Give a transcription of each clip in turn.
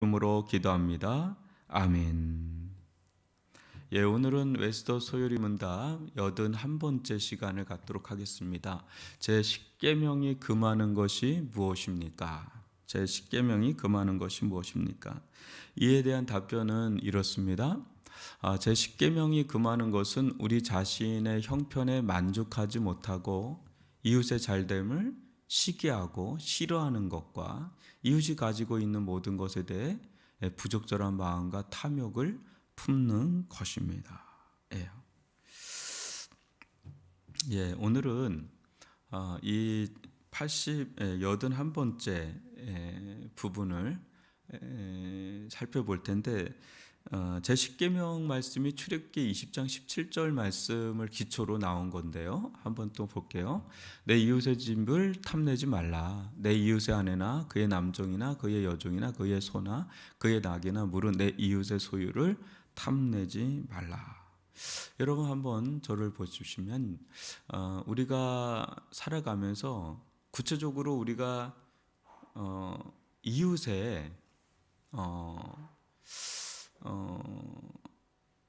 이름으로 기도합니다. 아멘. 예, 오늘은 웨스터 소요리 문답 81번째 시간을 갖도록 하겠습니다. 제 10계명이 금하는 것이 무엇입니까? 제 10계명이 금하는 것이 무엇입니까? 이에 대한 답변은 이렇습니다. 제 10계명이 금하는 것은 우리 자신의 형편에 만족하지 못하고 이웃의 잘됨을 시기하고 싫어하는 것과 이웃이 가지고 있는 모든 것에 대해 부적절한 마음과 탐욕을 품는 것입니다. 예, 오늘은 이 81번째 부분을 살펴볼 텐데 제 10계명 말씀이 출애굽기 20장 17절 말씀을 기초로 나온 건데요. 한번 또 볼게요. 내 이웃의 집을 탐내지 말라. 내 이웃의 아내나 그의 남종이나 그의 여종이나 그의 소나 그의 낙이나 물은 내 이웃의 소유를 탐내지 말라. 여러분 한번 저를 보시면 우리가 살아가면서 구체적으로 우리가 이웃의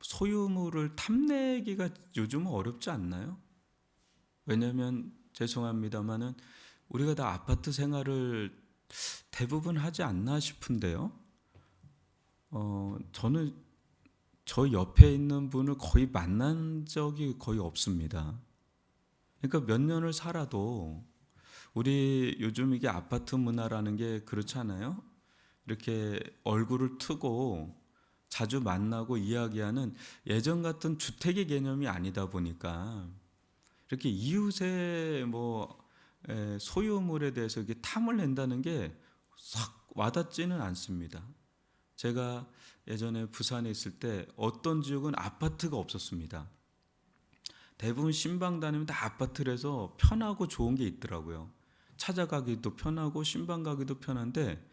소유물을 탐내기가 요즘은 어렵지 않나요? 왜냐하면 죄송합니다만은 우리가 다 아파트 생활을 대부분 하지 않나 싶은데요. 저는 저 옆에 있는 분을 거의 만난 적이 거의 없습니다. 그러니까 몇 년을 살아도 우리 요즘 이게 아파트 문화라는 게 그렇잖아요. 이렇게 얼굴을 트고 자주 만나고 이야기하는 예전 같은 주택의 개념이 아니다 보니까 이렇게 이웃의 소유물에 대해서 이렇게 탐을 낸다는 게 싹 와닿지는 않습니다. 제가 예전에 부산에 있을 때 어떤 지역은 아파트가 없었습니다. 대부분 신방 다니면 다 아파트라서 편하고 좋은 게 있더라고요. 찾아가기도 편하고 신방 가기도 편한데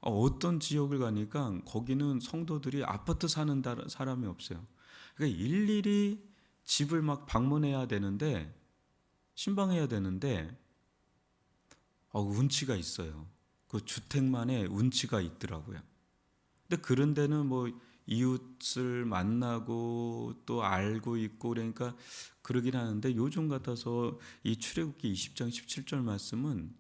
어떤 지역을 가니까 거기는 성도들이 아파트 사는 사람이 없어요. 그러니까 일일이 집을 막 방문해야 되는데 신방해야 되는데 운치가 있어요. 그 주택만의 운치가 있더라고요. 근데 그런 데는 이웃을 만나고 또 알고 있고 그러니까 그러긴 하는데 요즘 같아서 이 출애굽기 20장 17절 말씀은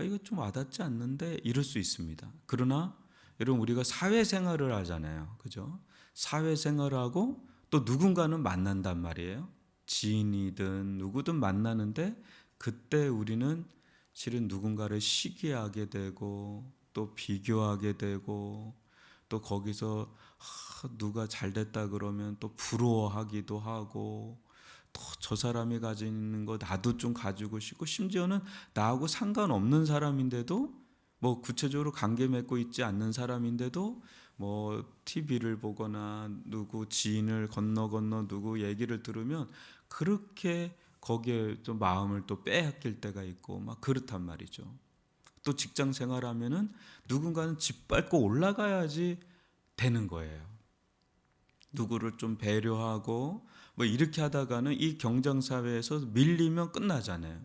이거 좀 와닿지 않는데 이럴 수 있습니다. 그러나 여러분 우리가 사회생활을 하잖아요. 그죠? 사회생활하고 또 누군가는 만난단 말이에요. 지인이든 누구든 만나는데 그때 우리는 실은 누군가를 시기하게 되고 또 비교하게 되고 또 거기서 누가 잘 됐다 그러면 또 부러워하기도 하고 또 저 사람이 가지고 있는 거 나도 좀 가지고 싶고 심지어는 나하고 상관없는 사람인데도 구체적으로 관계 맺고 있지 않는 사람인데도 TV를 보거나 누구 지인을 건너 누구 얘기를 들으면 그렇게 거기에 또 마음을 또 빼앗길 때가 있고 막 그렇단 말이죠. 또 직장 생활하면은 누군가는 짓밟고 올라가야지 되는 거예요. 누구를 좀 배려하고 이렇게 하다가는 이 경쟁 사회에서 밀리면 끝나잖아요.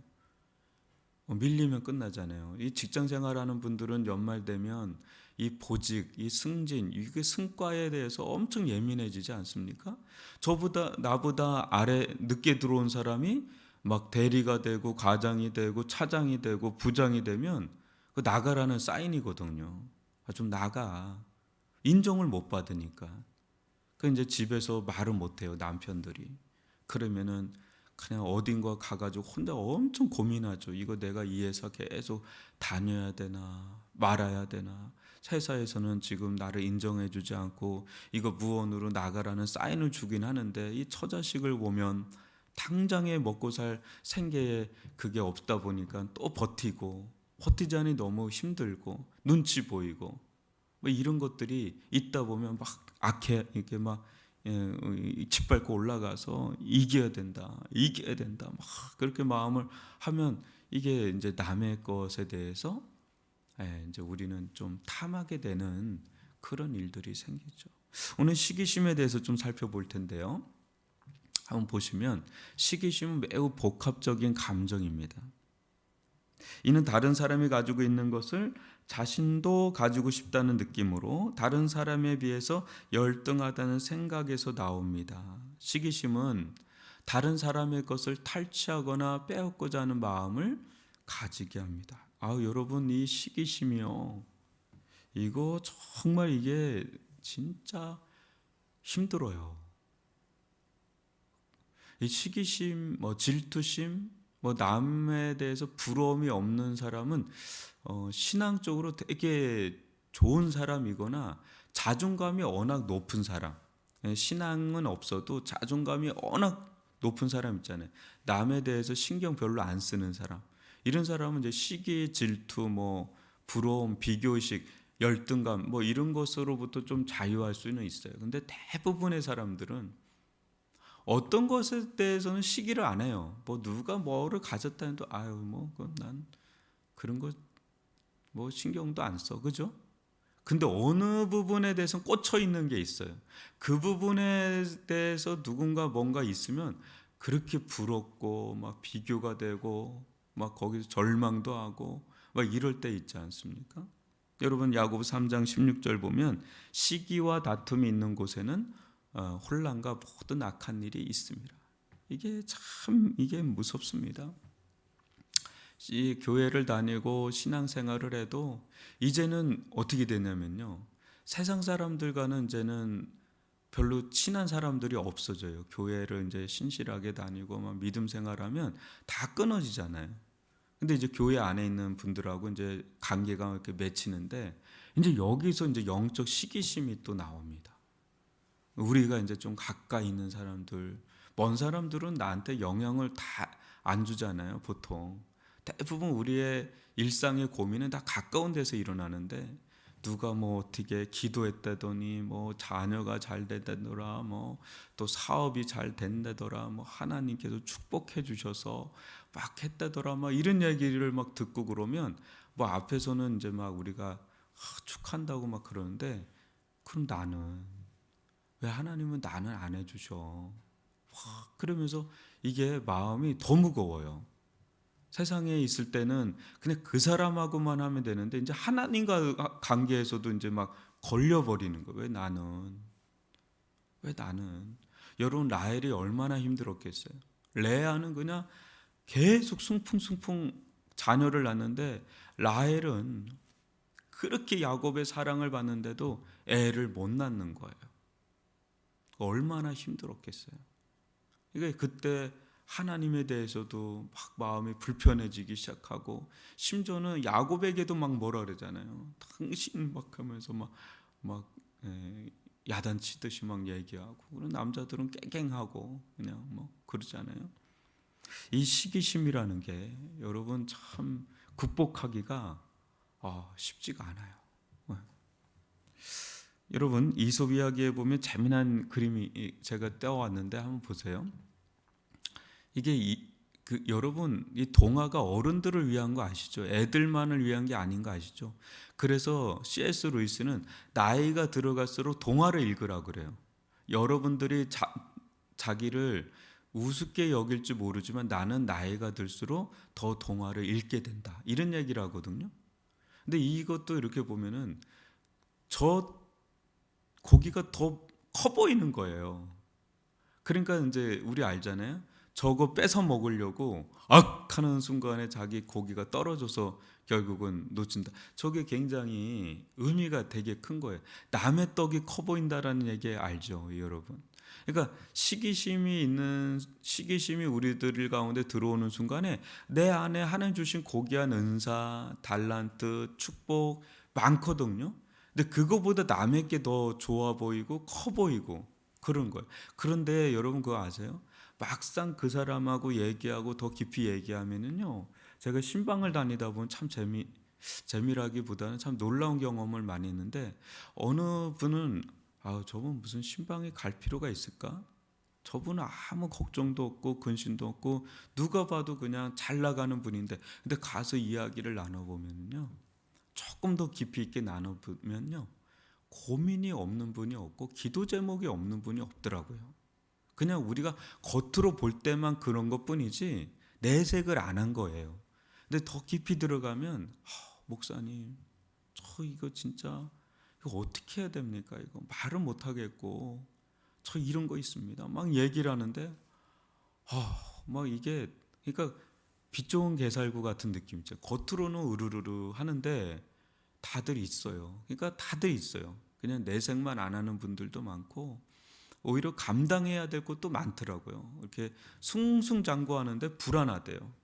밀리면 끝나잖아요. 이 직장 생활하는 분들은 연말 되면 이 보직, 이 승진, 이게 승과에 대해서 엄청 예민해지지 않습니까? 나보다 아래 늦게 들어온 사람이 막 대리가 되고 과장이 되고 차장이 되고 부장이 되면 그 나가라는 사인이거든요. 좀 나가. 인정을 못 받으니까. 그 이제 집에서 말을 못 해요, 남편들이. 그러면은 그냥 어딘가 가가지고 혼자 엄청 고민하죠. 이거 내가 이 회사 계속 다녀야 되나 말아야 되나. 회사에서는 지금 나를 인정해주지 않고 이거 무언으로 나가라는 사인을 주긴 하는데 이 처자식을 보면 당장에 먹고 살 생계에 그게 없다 보니까 또 버티자니 너무 힘들고 눈치 보이고 이런 것들이 있다 보면 막 악해 이렇게 막 짓밟고 올라가서 이겨야 된다 막 그렇게 마음을 하면 이게 이제 남의 것에 대해서 이제 우리는 좀 탐하게 되는 그런 일들이 생기죠. 오늘 시기심에 대해서 좀 살펴볼 텐데요. 한번 보시면 시기심은 매우 복합적인 감정입니다. 이는 다른 사람이 가지고 있는 것을 자신도 가지고 싶다는 느낌으로 다른 사람에 비해서 열등하다는 생각에서 나옵니다. 시기심은 다른 사람의 것을 탈취하거나 빼앗고자 하는 마음을 가지게 합니다. 여러분, 이 시기심이요, 이거 정말 이게 진짜 힘들어요. 이 시기심, 질투심, 남에 대해서 부러움이 없는 사람은 신앙적으로 되게 좋은 사람이거나 자존감이 워낙 높은 사람. 신앙은 없어도 자존감이 워낙 높은 사람 있잖아요. 남에 대해서 신경 별로 안 쓰는 사람. 이런 사람은 이제 시기, 질투, 부러움, 비교의식, 열등감 이런 것으로부터 좀 자유할 수는 있어요. 근데 대부분의 사람들은 어떤 것에 대해서는 시기를 안 해요. 누가 뭐를 가졌다 해도 난 그런 거 신경도 안 써. 그죠? 근데 어느 부분에 대해서는 꽂혀 있는 게 있어요. 그 부분에 대해서 누군가 뭔가 있으면 그렇게 부럽고 비교가 되고 거기서 절망도 하고 이럴 때 있지 않습니까? 여러분, 야고보 3장 16절 보면 시기와 다툼이 있는 곳에는 혼란과 모든 악한 일이 있습니다. 이게 무섭습니다. 이 교회를 다니고 신앙생활을 해도 이제는 어떻게 되냐면요, 세상 사람들과는 이제는 별로 친한 사람들이 없어져요. 교회를 이제 신실하게 다니고 믿음 생활하면 다 끊어지잖아요. 근데 이제 교회 안에 있는 분들하고 이제 관계가 이렇게 맺히는데 이제 여기서 이제 영적 시기심이 또 나옵니다. 우리가 이제 좀 가까이 있는 사람들, 먼 사람들은 나한테 영향을 다 안 주잖아요, 보통. 대부분 우리의 일상의 고민은 다 가까운 데서 일어나는데 누가 어떻게 기도했다더니 자녀가 잘 됐다더라, 또 사업이 잘 된다더라, 하나님께서 축복해 주셔서 막 했다더라, 이런 얘기를 듣고 그러면 앞에서는 이제 우리가 축한다고 그러는데, 그럼 나는 왜 하나님은 나는 안 해주셔? 그러면서 이게 마음이 더 무거워요. 세상에 있을 때는 그냥 그 사람하고만 하면 되는데 이제 하나님과 관계에서도 이제 걸려버리는 거예요. 왜 나는? 여러분, 라헬이 얼마나 힘들었겠어요. 레아는 그냥 계속 숭풍숭풍 자녀를 낳는데 라헬은 그렇게 야곱의 사랑을 받는데도 애를 못 낳는 거예요. 얼마나 힘들었겠어요. 그러니까 그때 하나님에 대해서도 마음이 불편해지기 시작하고, 심지어는 야곱에게도 뭐라 그러잖아요. 당신 하면서 야단치듯이 얘기하고, 그런 남자들은 깽깽하고 그냥 그러잖아요. 이 시기심이라는 게 여러분 참 극복하기가 쉽지가 않아요. 여러분, 이솝 이야기에 보면 재미난 그림이 제가 떼어왔는데 한번 보세요. 이게 여러분, 이 동화가 어른들을 위한 거 아시죠? 애들만을 위한 게 아닌 거 아시죠? 그래서 C.S. 루이스는 나이가 들어갈수록 동화를 읽으라고 그래요. 여러분들이 자기를 우습게 여길지 모르지만 나는 나이가 들수록 더 동화를 읽게 된다, 이런 얘기를 하거든요. 근데 이것도 이렇게 보면은 저 고기가 더 커 보이는 거예요. 그러니까 이제 우리 알잖아요. 저거 뺏어 먹으려고 악 하는 순간에 자기 고기가 떨어져서 결국은 놓친다. 저게 굉장히 의미가 되게 큰 거예요. 남의 떡이 커 보인다라는 얘기 알죠, 여러분? 그러니까 시기심이 우리들 가운데 들어오는 순간에 내 안에 하나님 주신 고귀한 은사, 달란트, 축복 많거든요. 근데 그거보다 남에게 더 좋아 보이고 커 보이고 그런 거예요. 그런데 여러분 그거 아세요? 막상 그 사람하고 얘기하고 더 깊이 얘기하면은요, 제가 신방을 다니다 보면 참 재미라기보다는 참 놀라운 경험을 많이 했는데, 어느 분은 저분 무슨 신방에 갈 필요가 있을까? 저분은 아무 걱정도 없고 근심도 없고 누가 봐도 그냥 잘 나가는 분인데, 근데 가서 이야기를 나눠보면요, 조금 더 깊이 있게 나눠보면요, 고민이 없는 분이 없고 기도 제목이 없는 분이 없더라고요. 그냥 우리가 겉으로 볼 때만 그런 것뿐이지 내색을 안 한 거예요. 근데 더 깊이 들어가면 목사님, 저 이거 진짜 이거 어떻게 해야 됩니까? 이거 말은 못 하겠고 저 이런 거 있습니다. 막 얘기를 하는데 막 이게 그러니까 빛 좋은 게살구 같은 느낌이죠. 겉으로는 으르르르 하는데 다들 있어요. 그러니까 다들 있어요. 그냥 내색만 안 하는 분들도 많고 오히려 감당해야 될 것도 많더라고요. 이렇게 숭숭장구하는데 불안하대요.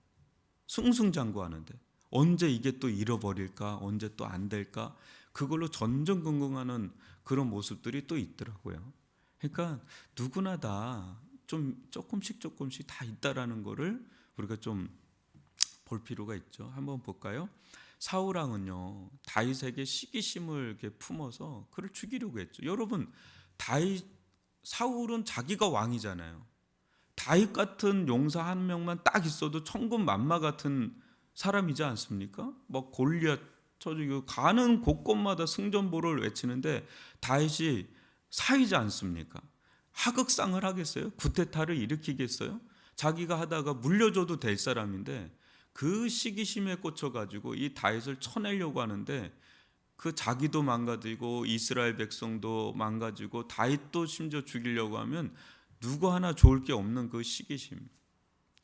숭숭장구하는데 언제 이게 또 잃어버릴까? 언제 또 안 될까? 그걸로 전전긍긍하는 그런 모습들이 또 있더라고요. 그러니까 누구나 다 좀 조금씩 다 있다라는 거를 우리가 좀 볼 필요가 있죠. 한번 볼까요? 사울 왕은요 다윗에게 시기심을 이렇게 품어서 그를 죽이려고 했죠. 여러분 사울은 자기가 왕이잖아요. 다윗 같은 용사 한 명만 딱 있어도 천군만마 같은 사람이지 않습니까? 막 골리앗 쳐주고 가는 곳곳마다 승전보를 외치는데 다윗이 사위지 않습니까? 하극상을 하겠어요? 구테타를 일으키겠어요? 자기가 하다가 물려줘도 될 사람인데 그 시기심에 꽂혀가지고 이 다윗을 쳐내려고 하는데 그 자기도 망가지고 이스라엘 백성도 망가지고 다윗도 심지어 죽이려고 하면 누구 하나 좋을 게 없는 그 시기심.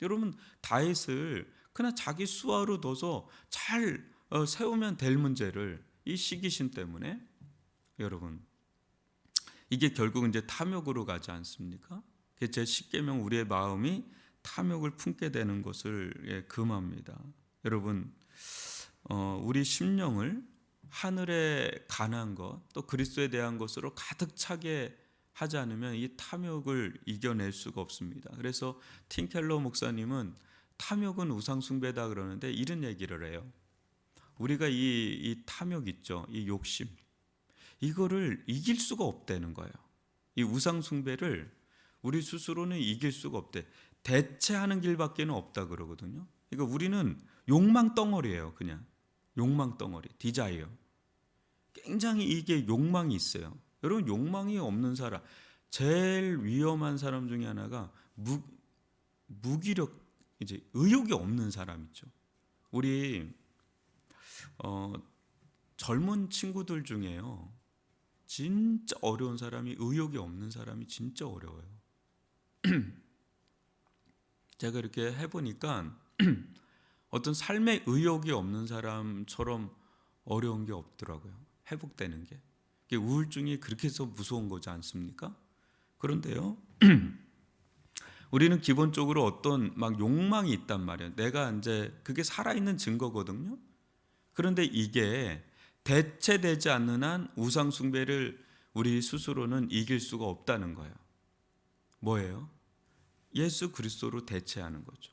여러분 다윗을 그냥 자기 수하로 둬서 잘 세우면 될 문제를 이 시기심 때문에 여러분 이게 결국은 이제 탐욕으로 가지 않습니까? 제 십계명 우리의 마음이 탐욕을 품게 되는 것을 금합니다. 여러분 우리 심령을 하늘에 관한 것 또 그리스도에 대한 것으로 가득 차게 하지 않으면 이 탐욕을 이겨낼 수가 없습니다. 그래서 팀켈러 목사님은 탐욕은 우상숭배다 그러는데 이런 얘기를 해요. 우리가 이 탐욕 있죠, 이 욕심 이거를 이길 수가 없다는 거예요. 이 우상숭배를 우리 스스로는 이길 수가 없대. 대체하는 길밖에는 없다 그러거든요. 그러니까 우리는 욕망 덩어리예요. 그냥 욕망 덩어리, 디자이어. 굉장히 이게 욕망이 있어요. 여러분 욕망이 없는 사람, 제일 위험한 사람 중에 하나가 무기력, 이제 의욕이 없는 사람 있죠. 우리 젊은 친구들 중에요, 진짜 어려운 사람이 의욕이 없는 사람이 진짜 어려워요. 제가 이렇게 해보니까 어떤 삶의 의욕이 없는 사람처럼 어려운 게 없더라고요. 회복되는 게. 우울증이 그렇게 해서 무서운 거지 않습니까? 그런데요, 우리는 기본적으로 어떤 막 욕망이 있단 말이에요. 내가 이제 그게 살아있는 증거거든요. 그런데 이게 대체되지 않는 한 우상숭배를 우리 스스로는 이길 수가 없다는 거예요. 뭐예요? 예수 그리스도로 대체하는 거죠.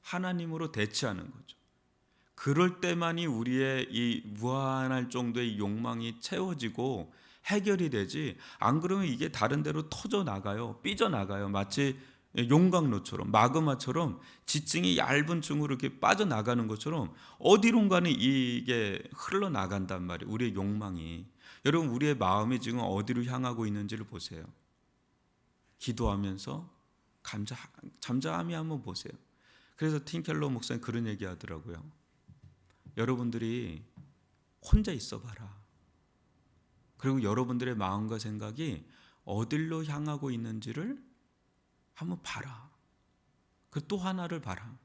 하나님으로 대체하는 거죠. 그럴 때만이 우리의 이 무한할 정도의 욕망이 채워지고 해결이 되지, 안 그러면 이게 다른 데로 터져 나가요. 삐져 나가요. 마치 용광로처럼, 마그마처럼 지층이 얇은 층으로 이렇게 빠져나가는 것처럼 어디론가는 이게 흘러나간단 말이에요. 우리의 욕망이. 여러분 우리의 마음이 지금 어디로 향하고 있는지를 보세요. 기도하면서 잠잠히 한번 보세요. 그래서 팀켈러 목사님 그런 얘기 하더라고요. 여러분들이 혼자 있어 봐라. 그리고 여러분들의 마음과 생각이 어디로 향하고 있는지를 한번 봐라. 그 또 하나를 봐라.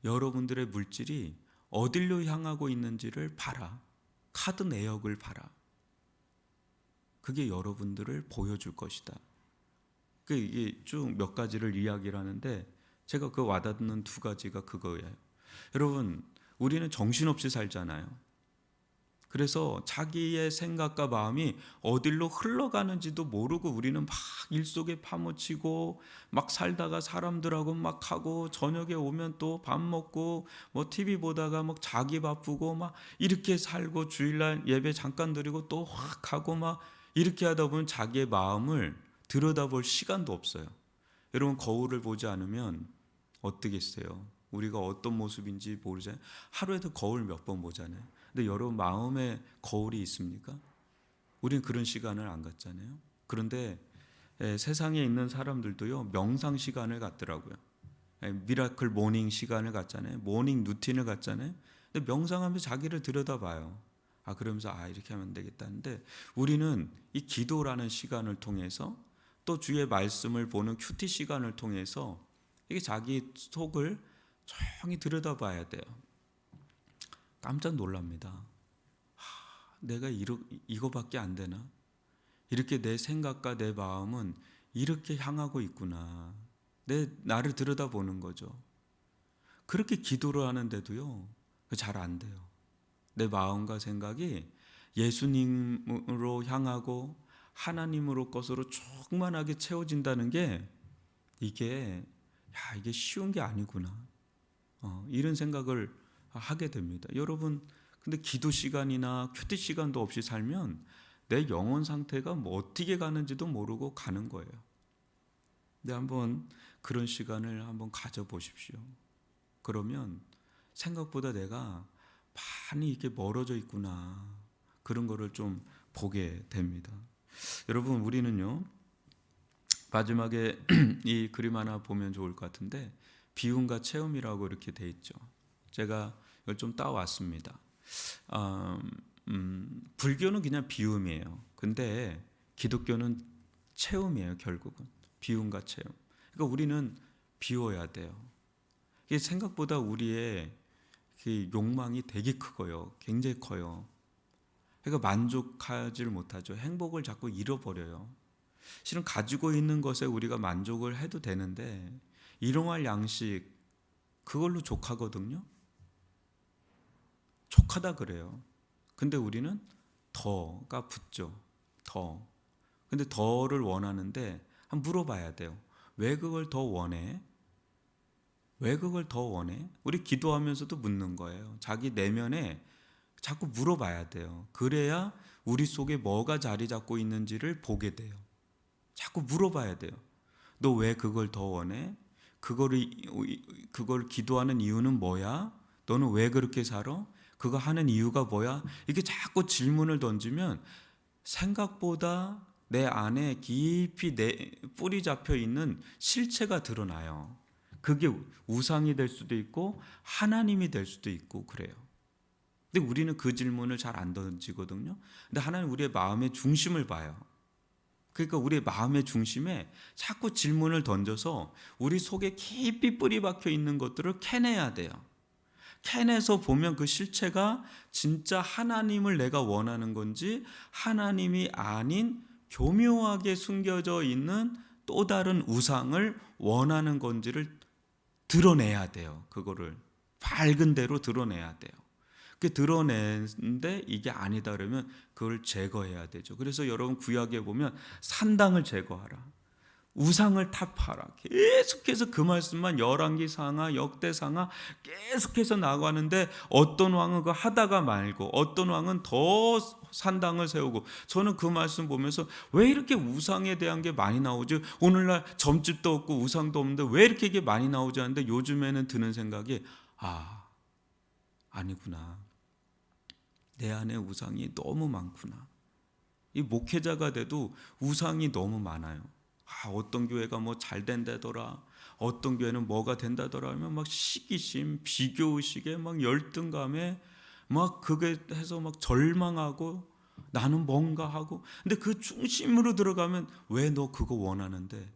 여러분들의 물질이 어디로 향하고 있는지를 봐라. 카드 내역을 봐라. 그게 여러분들을 보여줄 것이다. 이게 쭉 몇 가지를 이야기를 하는데 제가 그 와닿는 두 가지가 그거예요. 여러분 우리는 정신없이 살잖아요. 그래서 자기의 생각과 마음이 어디로 흘러가는지도 모르고 우리는 막 일 속에 파묻히고 막 살다가 사람들하고 막 하고 저녁에 오면 또 밥 먹고 뭐 TV 보다가 막 자기 바쁘고 막 이렇게 살고 주일날 예배 잠깐 드리고 또 확 하고 막 이렇게 하다 보면 자기의 마음을 들여다볼 시간도 없어요. 여러분 거울을 보지 않으면 어떻겠어요? 우리가 어떤 모습인지 모르잖아요. 하루에도 거울 몇 번 보잖아요. 근데 여러분 마음에 거울이 있습니까? 우리는 그런 시간을 안 갖잖아요. 그런데 세상에 있는 사람들도요 명상 시간을 갖더라고요. 미라클 모닝 시간을 갖잖아요. 모닝 루틴을 갖잖아요. 근데 명상하면서 자기를 들여다봐요. 그러면서 이렇게 하면 되겠다는데, 우리는 이 기도라는 시간을 통해서 또 주의 말씀을 보는 큐티 시간을 통해서 이게 자기 속을 조용히 들여다봐야 돼요. 깜짝 놀랍니다. 내가 이거밖에 안 되나? 이렇게 내 생각과 내 마음은 이렇게 향하고 있구나. 나를 들여다보는 거죠. 그렇게 기도를 하는데도요, 잘 안 돼요. 내 마음과 생각이 예수님으로 향하고 하나님으로 것으로 충만하게 채워진다는 게 이게 쉬운 게 아니구나. 이런 생각을 하게 됩니다. 여러분, 근데 기도 시간이나 큐티 시간도 없이 살면 내 영혼 상태가 뭐 어떻게 가는지도 모르고 가는 거예요. 근데 한번 그런 시간을 한번 가져보십시오. 그러면 생각보다 내가 많이 이렇게 멀어져 있구나, 그런 거를 좀 보게 됩니다. 여러분, 우리는요, 마지막에 이 그림 하나 보면 좋을 것 같은데, 비움과 체험이라고 이렇게 돼 있죠. 제가 이걸 좀 따왔습니다. 불교는 그냥 비움이에요. 근데 기독교는 체험이에요. 결국은 비움과 체험. 그러니까 우리는 비워야 돼요. 이게 생각보다 우리의 욕망이 되게 크고요, 굉장히 커요. 그러니까 만족하지를 못하죠. 행복을 자꾸 잃어버려요. 실은 가지고 있는 것에 우리가 만족을 해도 되는데, 일용할 양식, 그걸로 족하거든요. 족하다 그래요. 근데 우리는 더가 붙죠. 더. 근데 더를 원하는데 한번 물어봐야 돼요. 왜 그걸 더 원해? 왜 그걸 더 원해? 우리 기도하면서도 묻는 거예요. 자기 내면에 자꾸 물어봐야 돼요. 그래야 우리 속에 뭐가 자리 잡고 있는지를 보게 돼요. 자꾸 물어봐야 돼요. 너 왜 그걸 더 원해? 그걸 기도하는 이유는 뭐야? 너는 왜 그렇게 살아? 그거 하는 이유가 뭐야? 이렇게 자꾸 질문을 던지면 생각보다 내 안에 깊이 뿌리 잡혀 있는 실체가 드러나요. 그게 우상이 될 수도 있고 하나님이 될 수도 있고 그래요. 근데 우리는 그 질문을 잘 안 던지거든요. 근데 하나님 우리의 마음의 중심을 봐요. 그러니까 우리의 마음의 중심에 자꾸 질문을 던져서 우리 속에 깊이 뿌리 박혀 있는 것들을 캐내야 돼요. 캐내서 보면 그 실체가 진짜 하나님을 내가 원하는 건지, 하나님이 아닌 교묘하게 숨겨져 있는 또 다른 우상을 원하는 건지를 드러내야 돼요. 그거를 밝은 대로 드러내야 돼요. 그 드러내는데 이게 아니다 그러면 그걸 제거해야 되죠. 그래서 여러분 구약에 보면 산당을 제거하라, 우상을 타파하라, 계속해서 그 말씀만 열왕기상하 역대상하 계속해서 나가는데, 어떤 왕은 그거 하다가 말고 어떤 왕은 더 산당을 세우고. 저는 그 말씀 보면서 왜 이렇게 우상에 대한 게 많이 나오지? 오늘날 점집도 없고 우상도 없는데 왜 이렇게 이게 많이 나오지 하는데, 요즘에는 드는 생각이 아니구나, 내 안에 우상이 너무 많구나. 이 목회자가 돼도 우상이 너무 많아요. 어떤 교회가 뭐 잘 된다더라, 어떤 교회는 뭐가 된다더라 하면 막 시기심, 비교의식에 막 열등감에 막 그게 해서 막 절망하고 나는 뭔가 하고. 근데 그 중심으로 들어가면 왜 너 그거 원하는데,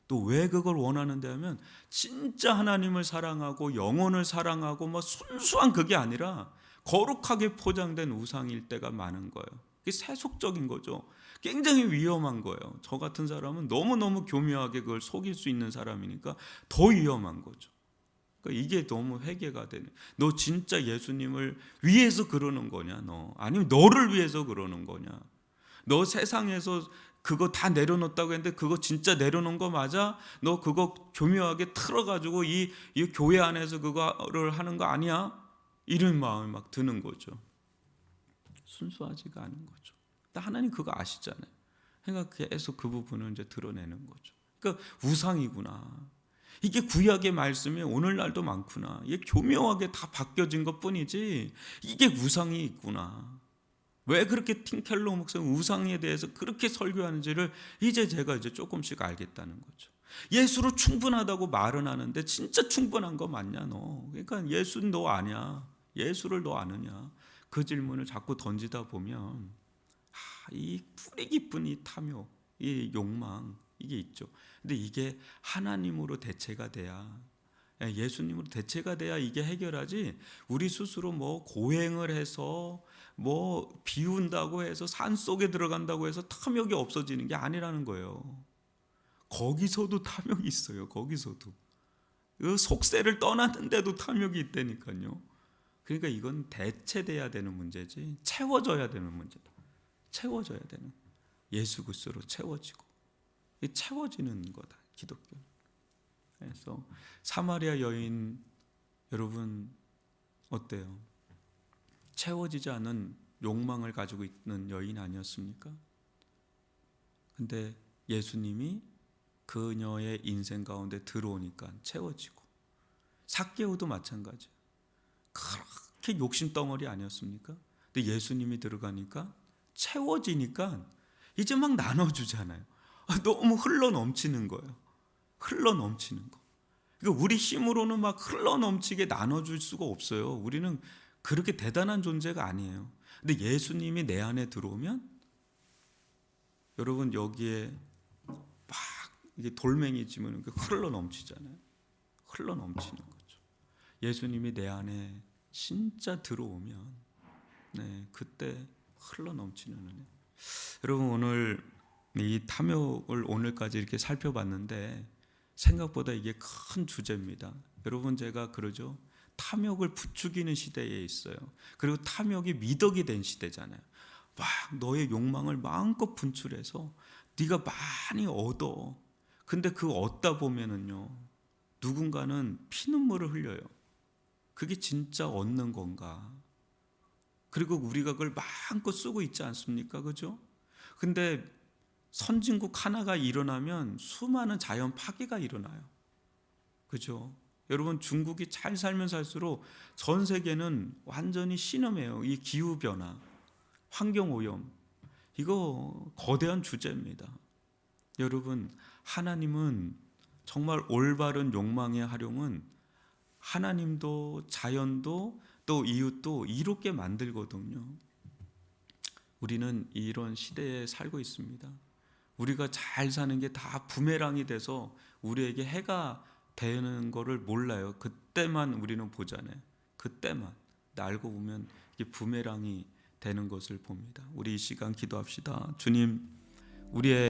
또 왜 그걸 원하는데 하면 진짜 하나님을 사랑하고 영혼을 사랑하고 뭐 순수한 그게 아니라 거룩하게 포장된 우상일 때가 많은 거예요. 이게 세속적인 거죠. 굉장히 위험한 거예요. 저 같은 사람은 너무너무 교묘하게 그걸 속일 수 있는 사람이니까 더 위험한 거죠. 그러니까 이게 너무 회개가 되네. 너 진짜 예수님을 위해서 그러는 거냐? 아니면 너를 위해서 그러는 거냐? 너 세상에서 그거 다 내려놓았다고 했는데 그거 진짜 내려놓은 거 맞아? 너 그거 교묘하게 틀어가지고 이 교회 안에서 그거를 하는 거 아니야? 이런 마음이 막 드는 거죠. 순수하지가 않은 거죠. 근데 하나님 그거 아시잖아요. 그러니까 계속 그 부분을 이제 드러내는 거죠. 그러니까 우상이구나, 이게 구약의 말씀이 오늘날도 많구나, 이게 교묘하게 다 바뀌어진 것 뿐이지 이게 우상이 있구나. 왜 그렇게 팀켈러 목사님 우상에 대해서 그렇게 설교하는지를 이제 제가 조금씩 알겠다는 거죠. 예수로 충분하다고 말은 하는데 진짜 충분한 거 맞냐 너? 그러니까 예수는 너 아냐? 예수를 너 아느냐? 그 질문을 자꾸 던지다 보면 이 뿌리 깊은 이 탐욕, 이 욕망 이게 있죠. 근데 이게 하나님으로 대체가 돼야, 예수님으로 대체가 돼야 이게 해결하지. 우리 스스로 뭐 고행을 해서 뭐 비운다고 해서 산 속에 들어간다고 해서 탐욕이 없어지는 게 아니라는 거예요. 거기서도 탐욕이 있어요. 거기서도 그 속세를 떠났는데도 탐욕이 있다니까요. 그러니까 이건 대체돼야 되는 문제지 채워져야 되는 문제다. 채워져야 되는, 예수 그리스도로 채워지고 채워지는 거다 기독교. 그래서 사마리아 여인 여러분 어때요? 채워지지 않은 욕망을 가지고 있는 여인 아니었습니까? 근데 예수님이 그녀의 인생 가운데 들어오니까 채워지고, 삭개오도 마찬가지예요. 그렇게 욕심 덩어리 아니었습니까? 근데 예수님이 들어가니까 채워지니까 이제 막 나눠주잖아요. 너무 흘러 넘치는 거예요. 흘러 넘치는 거. 그러니까 우리 힘으로는 막 흘러 넘치게 나눠줄 수가 없어요. 우리는 그렇게 대단한 존재가 아니에요. 근데 예수님이 내 안에 들어오면 여러분 여기에 막 이게 돌멩이 지면 흘러 넘치잖아요. 흘러 넘치는 거죠. 예수님이 내 안에 진짜 들어오면 그때 흘러 넘치는 은혜. 여러분 오늘 이 탐욕을 오늘까지 이렇게 살펴봤는데 생각보다 이게 큰 주제입니다. 여러분 제가 그러죠. 탐욕을 부추기는 시대에 있어요. 그리고 탐욕이 미덕이 된 시대잖아요. 막 너의 욕망을 마음껏 분출해서 네가 많이 얻어. 근데 그 얻다 보면은요, 누군가는 피눈물을 흘려요. 그게 진짜 얻는 건가? 그리고 우리가 그걸 마음껏 쓰고 있지 않습니까? 그죠? 근데 선진국 하나가 일어나면 수많은 자연 파괴가 일어나요. 그죠? 여러분 중국이 잘 살면 살수록 전 세계는 완전히 신음해요. 이 기후변화, 환경오염, 이거 거대한 주제입니다. 여러분 하나님은 정말 올바른 욕망의 활용은 하나님도 자연도 또 이웃도 이롭게 만들거든요. 우리는 이런 시대에 살고 있습니다. 우리가 잘 사는 게 다 부메랑이 돼서 우리에게 해가 되는 거를 몰라요. 그때만 우리는 보잖아요. 그때만. 알고 보면 이게 부메랑이 되는 것을 봅니다. 우리 이 시간 기도합시다. 주님, 우리의